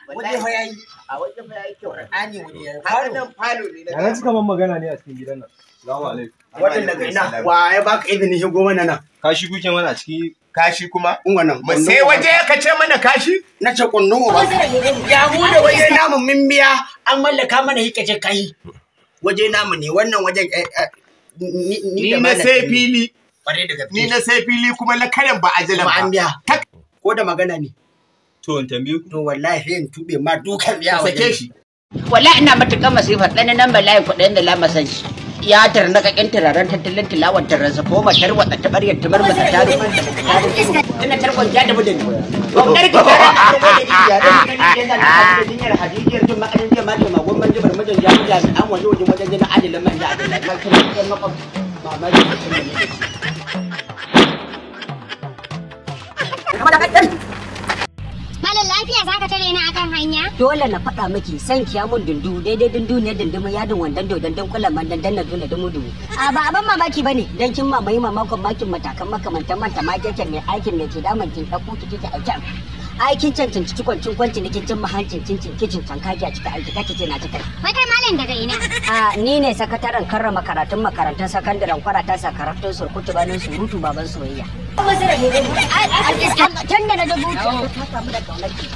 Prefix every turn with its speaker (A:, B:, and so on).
A: Waje fa yayi.
B: A waje fa yayi kyau.
A: Qur'ani waje yayi.
B: Har nan falo ne.
C: Yana cika man magana ne a cikin gidan nan. Salamu alaikum.
A: Wannan daga ina wa ya baka izini shigo mana nan.
C: Kashi kuke mana a ciki.
B: Kashi kuma?
A: Wannan.
B: Mu sai waje ka ce mana kashi?
A: Na ce kunnun ba. Ya mu da waje namu min biya an mallaka mana hikace kai. Waje namu ne wannan wajen
B: ni na sai fili. Ni na sai fili kuma na karan ba ajalan ba.
A: An biya. Ko da magana ne.
C: To in tambaye ku.
A: To wallahi sai in tube ma dukan biya waje.
B: Sake shi.
D: Wallahi ina matuƙar masifar ɗan nan bala'i kuɗin da lama san shi. Ya tarna kakin turaren tattalin tilawar tarransa ko matar wata tabaryar tumar masa taro. Ina tarkon ja da budin. Gwamnar ki tare da da jinyar hadijiyar tun makarin jiya ma ma gwamnan jibar mijin jami'an waje wajen jina adilin manja adilin.
E: Malam lafiya za ka tare ni akan hanya?
F: Dole na faɗa miki san kiya mun dundu daidai dundu ne dunduma yadin wandan dodon kulan man dandan na dole dumu dumu. A ba abin mamaki bane dan kin mamaye mamakon makin matakan makamantan manta ma keke mai aikin mai ke daman kin dauko ki kike aikin. Aikin cancanci cikon kwanci nake cin mahancin cincin kicin tankaji a cikin aiki kake ce na cikin.
E: Wai kai malam daga ina?
F: A ni ne sakataren karrama karatun makarantun sakandaren kwarata sakaratun surkutu banin surutu baban soyayya. Tun da na dubu ta samu da kaunaki.